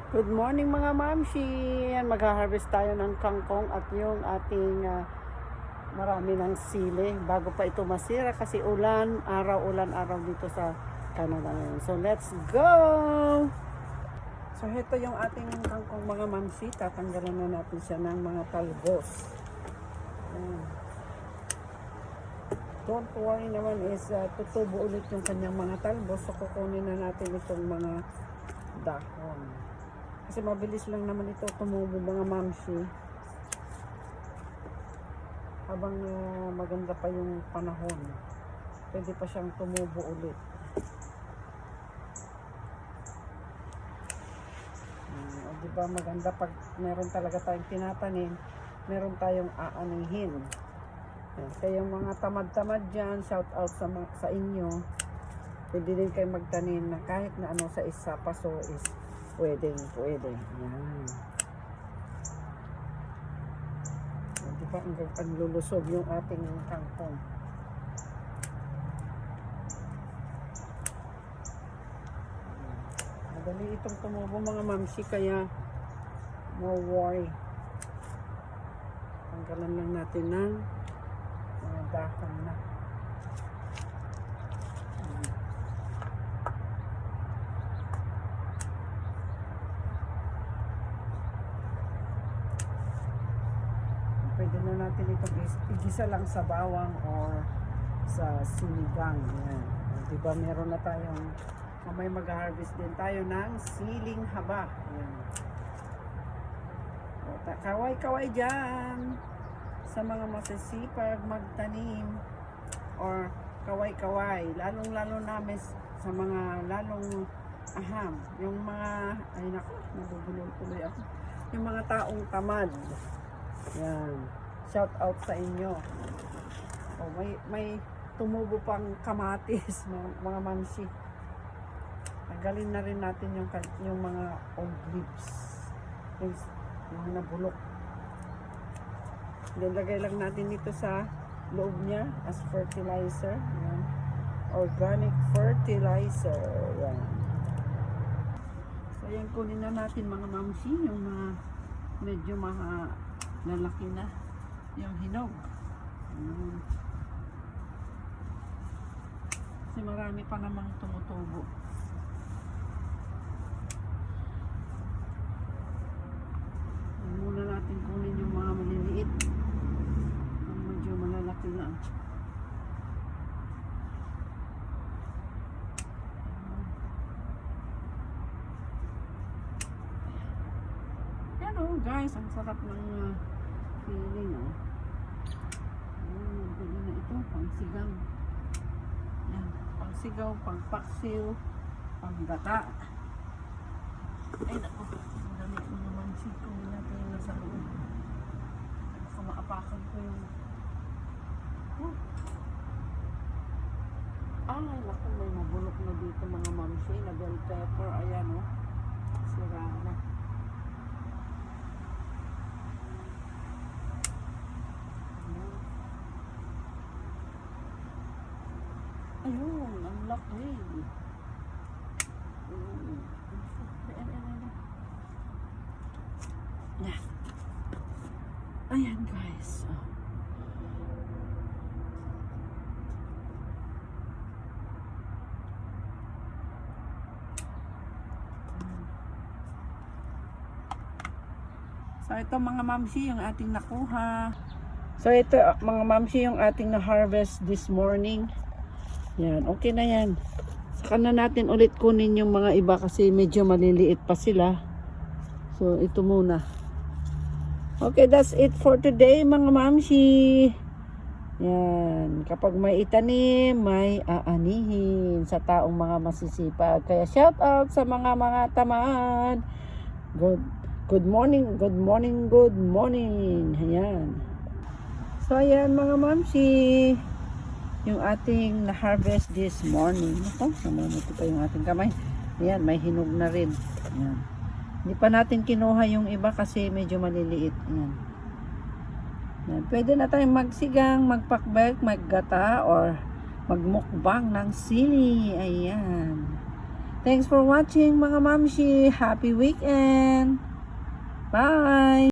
Good morning mga mamshi. Mag-harvest tayo ng kangkong at yung ating marami ng sili bago pa ito masira kasi ulan, araw dito sa Canada ngayon. So let's go! So ito yung ating kangkong mga mamshi. Tatanggalan na natin siya ng mga talbos. Ayan. Don't worry naman is tutubo ulit yung kanyang mga talbos. So kukunin na natin itong mga dahon. Kasi mabilis lang naman ito tumubo mga mamshi. Habang maganda pa yung panahon, pwede pa siyang tumubo ulit. Diba maganda pag meron talaga tayong tinatanim, meron tayong aanihin. Kaya yung mga tamad-tamad dyan, shout out sa inyo. Pwede din kayo magtanim na kahit na ano sa isa paso is pwede. Yan. Diba ang lulusog yung ating kangkong. Madali itong tumubo mga mamsi, kaya no worry. Tanggalan lang natin ng mga dahon na. Pwede na natin itong igisa lang sa bawang or sa sinigang. Yan. Diba meron na tayong may mag-harvest din tayo ng siling haba. Yan. Kaway-kaway dyan sa mga masisipag magtanim or kaway-kaway. Lalong-lalo namin sa mga lalong aham. Yung mga, ay naku, nabubulol tuloy ako. Yung mga taong tamad. Yan. Shout out sa inyo. Oh, may tumubo pang kamatis, mga mamsi. Tanggalin na rin natin yung mga old leaves. Yung nabulok. Nilagay lang natin ito sa loob niya as fertilizer. Yan. Organic fertilizer. Yan. So yan, kunin na natin mga mamsi, yung mga medyo lalaki na yung hinog. Kasi marami pa namang tumutubo. Muna natin kunin yung mga maliliit, yung medyo malalaki na. Yan o guys, ang sarap ng feeling o. Pwede na ito, pang sigaw. Yan, pang sigaw, pang paksiw, pang gata. Ay naku, madali ko naman siko natin yung nasa loob. Baka maapakan ko yung ay naku, may mabulok na dito mga mamsi na bell pepper. Ayan o, sira na. Ayun, ang laki. Yan. Ayan guys. So ito mga mamsi yung ating nakuha. So ito mga mamsi yung ating na-harvest this morning. Yan, okay na yan. Saka na natin ulit kunin yung mga iba kasi medyo maliliit pa sila. So ito muna. Okay, that's it for today mga mamsi. Yan, kapag may itanim, may aanihin sa taong mga masisipag. Kaya shout out sa mga tamad. Good morning. Ayan. So ayan mga mamsi, yung ating na-harvest this morning. Ito, namamuti pa yung ating kamay. Ayan, may hinog na rin. Ayan. Hindi pa natin kinuha yung iba kasi medyo maliliit. Ayan. Ayan. Pwede na tayong magsigang, magpakbek, maggata, or magmukbang ng sili. Ayan. Thanks for watching mga mamshi. Happy weekend. Bye.